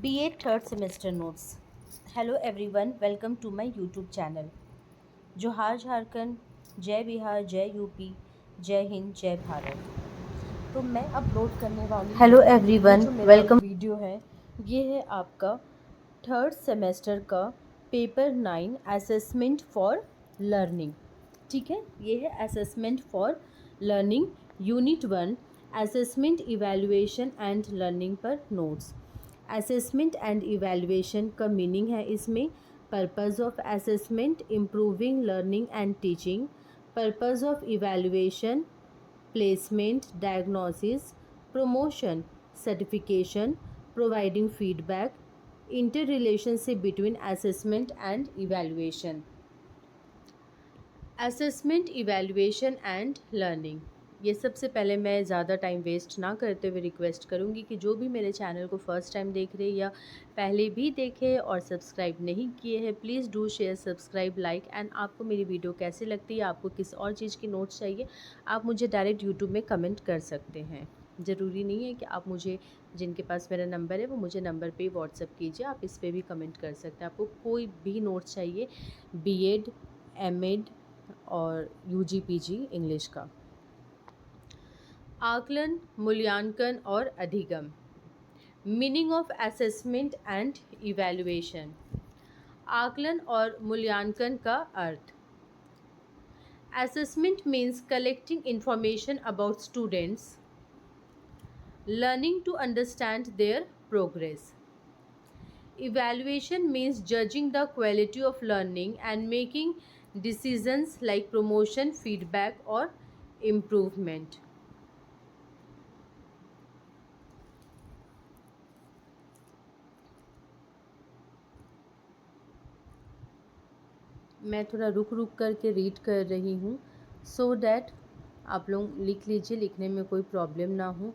BA third semester notes. Hello everyone, welcome to my YouTube channel. जोहार झारखंड, जय बिहार, जय UP, जय हिंद, जय भारत। तो मैं अपलोड करने वाली हेलो एवरीवन, वेलकम वीडियो है। ये है आपका थर्ड सेमेस्टर का पेपर 9 असेसमेंट फॉर लर्निंग। ठीक है, ये है assessment for learning unit 1 assessment evaluation and learning पर नोट्स। असेसमेंट एंड इवैल्यूएशन का मीनिंग है इसमें purpose of assessment improving learning and teaching, purpose of evaluation placement, diagnosis, promotion, certification, providing feedback, interrelationship between assessment and evaluation. Assessment evaluation and learning. ये सबसे पहले मैं ज़्यादा time waste ना करते हुए रिक्वेस्ट करूँगी कि जो भी मेरे चैनल को फर्स्ट टाइम देख रहे या पहले भी देखे और सब्सक्राइब नहीं किए हैं, please do share, subscribe, like. And आपको मेरी वीडियो कैसी लगती है, आपको किस और चीज़ की नोट्स चाहिए, आप मुझे डायरेक्ट यूट्यूब में कमेंट कर सकते हैं। ज़रूरी नहीं है कि आप मुझे, जिनके पास मेरा नंबर है वो मुझे नंबर पे ही व्हाट्सअप कीजिए, आप इस पर भी कमेंट कर सकते हैं। आपको कोई भी नोट्स चाहिए, बीएड, एमएड और यूजी पीजी इंग्लिश का। आकलन, मूल्यांकन और अधिगम। Meaning of assessment and evaluation. आकलन और मूल्यांकन का अर्थ। Assessment means collecting information about students, learning to understand their progress. Evaluation means judging the quality of learning and making decisions like promotion, feedback, or improvement. मैं थोड़ा रुक रुक करके रीड कर रही हूँ सो डैट आप लोग लिख लीजिए, लिखने में कोई प्रॉब्लम ना हो।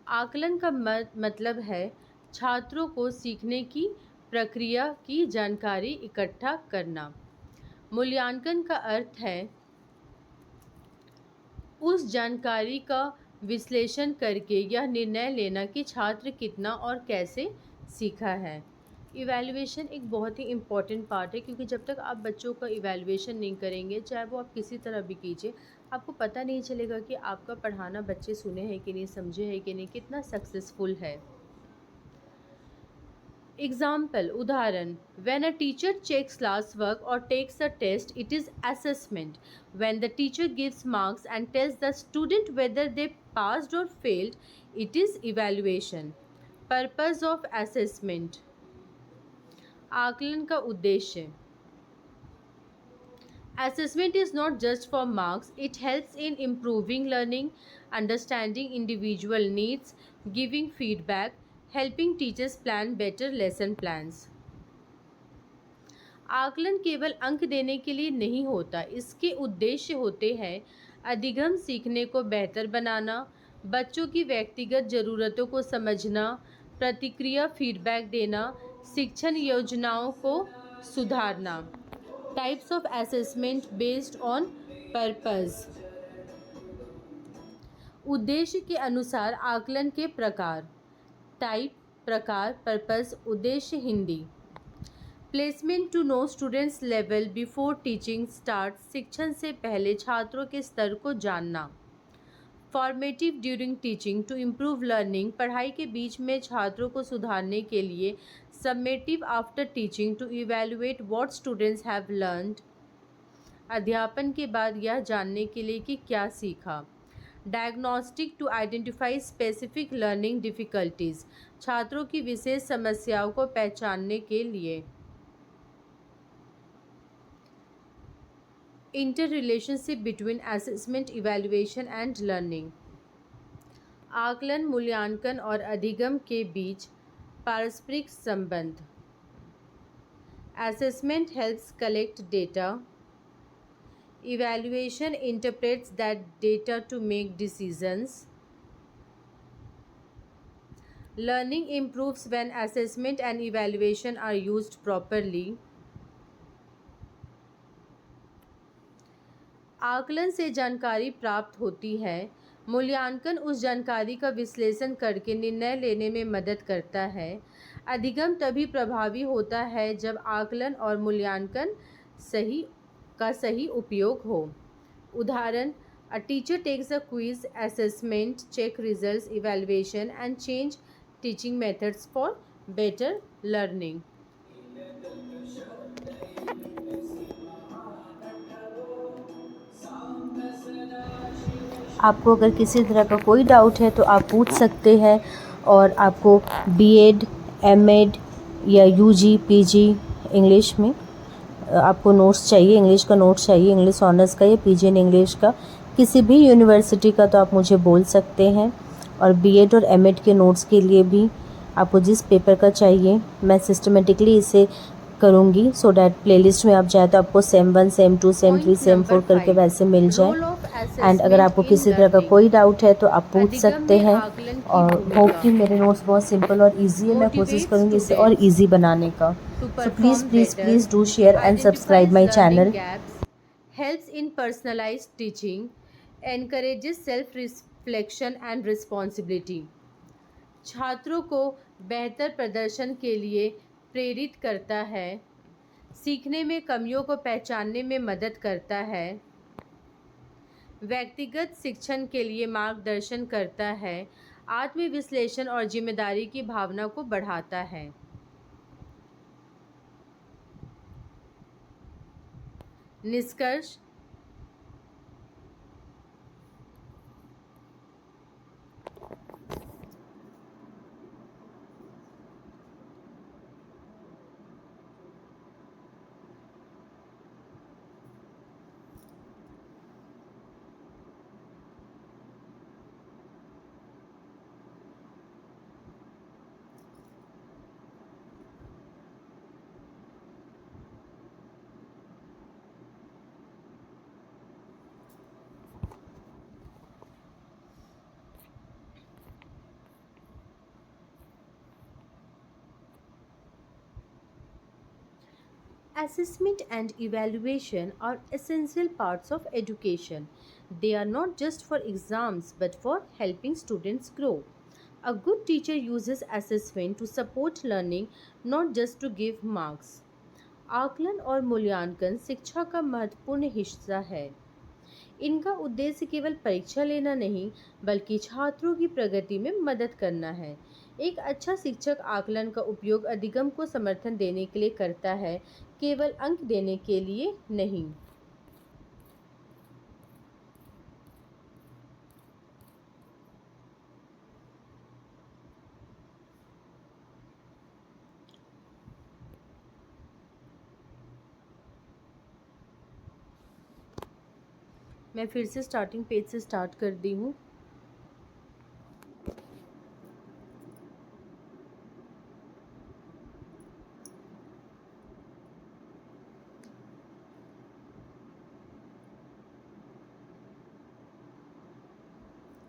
आकलन का मतलब है छात्रों को सीखने की प्रक्रिया की जानकारी इकट्ठा करना। मूल्यांकन का अर्थ है उस जानकारी का विश्लेषण करके यह निर्णय लेना कि छात्र कितना और कैसे सीखा है। इवैल्यूएशन एक बहुत ही इम्पॉर्टेंट पार्ट है, क्योंकि जब तक आप बच्चों का इवैल्यूएशन नहीं करेंगे, चाहे वो आप किसी तरह भी कीजिए, आपको पता नहीं चलेगा कि आपका पढ़ाना बच्चे सुने हैं कि नहीं, समझे हैं कि नहीं, कितना सक्सेसफुल है। Example, उदाहरण, when a teacher checks class work or takes a test, it is assessment. When the teacher gives marks and tells the student whether they passed or failed, it is evaluation. Purpose of assessment. आकलन का उद्देश्य। Assessment is not just for marks, it helps in improving learning, understanding individual needs, giving feedback, helping teachers plan better lesson plans. आकलन केवल अंक देने के लिए नहीं होता, इसके उद्देश्य होते हैं अधिगम, सीखने को बेहतर बनाना, बच्चों की व्यक्तिगत ज़रूरतों को समझना, प्रतिक्रिया फीडबैक देना, शिक्षण योजनाओं को सुधारना। Types of assessment based on purpose. उद्देश्य के अनुसार आकलन के प्रकार। टाइप, प्रकार, पर्पस, उद्देश्य। Hindi. Placement to know students level before teaching start, शिक्षण से पहले छात्रों के स्तर को जानना। Formative during teaching to improve learning, पढ़ाई के बीच में छात्रों को सुधारने के लिए। Summative after teaching to evaluate what students have learned, अध्यापन के बाद यह जानने के लिए कि क्या सीखा। Diagnostic to identify specific learning difficulties, छात्रों की विशेष समस्याओं को पहचानने के लिए। Inter relationship between assessment, evaluation and learning. आकलन, मूल्यांकन और अधिगम के बीच पारस्परिक संबंध। Assessment helps collect data, evaluation interprets that data to make decisions. Learning improves when assessment and evaluation are used properly. आकलन से जानकारी प्राप्त होती है। मूल्यांकन उस जानकारी का विश्लेषण करके निर्णय लेने में मदद करता है। अधिगम तभी प्रभावी होता है जब आकलन और मूल्यांकन सही उपयोग हो। उदाहरण: A teacher takes a quiz, assessment, check results, evaluation and change teaching methods for better learning. आपको अगर किसी तरह का कोई डाउट है तो आप पूछ सकते हैं, और आपको बीएड, एमएड या यूजी, पीजी इंग्लिश में आपको नोट्स चाहिए, इंग्लिश का नोट्स चाहिए, इंग्लिश ऑनर्स का या पीजी इन इंग्लिश का, किसी भी यूनिवर्सिटी का, तो आप मुझे बोल सकते हैं। और बीएड और एमएड के नोट्स के लिए भी आपको जिस पेपर का चाहिए मैं सिस्टमेटिकली इसे करूँगी, सो डैट प्लेलिस्ट में आप जाए तो आपको सेम 1, सेम 2, सेम 3, सेम 4 करके वैसे मिल जाए। एंड अगर आपको किसी तरह का कोई डाउट है तो आप पूछ सकते हैं, और होप कि मेरे नोट्स बहुत सिंपल और इजी है। मैं कोशिश करूँगी इसे और इजी बनाने का। So please do share and subscribe my channel. Helps in personalized teaching, encourages self-reflection and responsibility. छात्रों को बेहतर प्रदर्शन के लिए प्रेरित करता है, सीखने में कमियों को पहचानने में मदद करता है, व्यक्तिगत शिक्षण के लिए मार्गदर्शन करता है, आत्मविश्लेषण और जिम्मेदारी की भावना को बढ़ाता है। निष्कर्ष: Assessment and evaluation are essential parts of education. They are not just for exams but for helping students grow. A good teacher uses assessment to support learning, not just to give marks. आकलन और मूल्यांकन शिक्षा का महत्वपूर्ण हिस्सा है। इनका उद्देश्य केवल परीक्षा लेना नहीं, बल्कि छात्रों की प्रगति में मदद करना है। एक अच्छा शिक्षक आकलन का उपयोग अधिगम को समर्थन देने के लिए करता है, केवल अंक देने के लिए नहीं। मैं फिर से स्टार्टिंग पेज से स्टार्ट कर दी हूँ।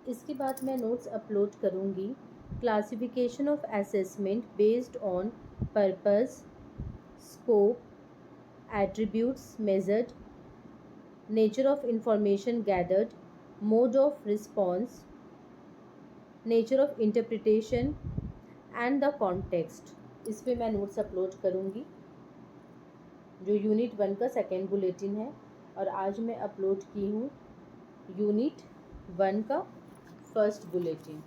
इसके बाद मैं नोट्स अपलोड करूँगी। Classification of assessment based on purpose, scope, attributes measured, nature of information gathered, mode of response, nature of interpretation and the context। इस पे मैं नोट्स अपलोड करूँगी, जो यूनिट 1 का सेकेंड बुलेटिन है, और आज मैं अपलोड की हूँ यूनिट 1 का फर्स्ट बुलेटिन।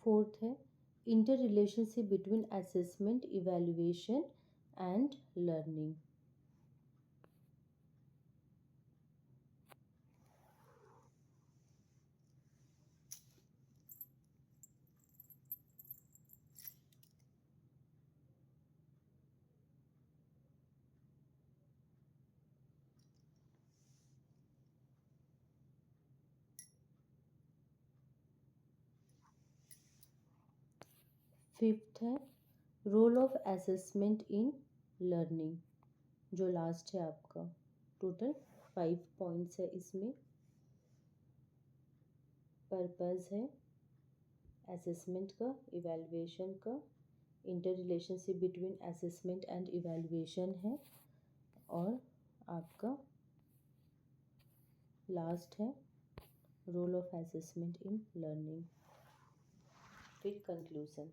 फोर्थ है inter relationship between assessment evaluation and learning. Fifth है role of assessment in learning, जो लास्ट है आपका। टोटल 5 पॉइंट्स है इसमें। पर्पस है असेसमेंट का, इवैल्यूएशन का, inter relationship between assessment and evaluation है, और आपका लास्ट है role of assessment in learning. फिर conclusion.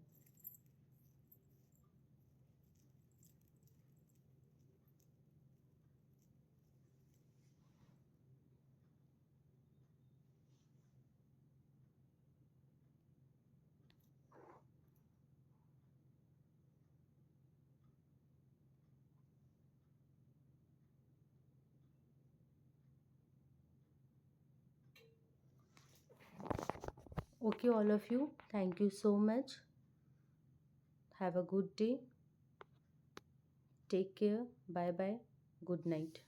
Okay, all of you, thank you so much. Have a good day. Take care. Bye bye. Good night.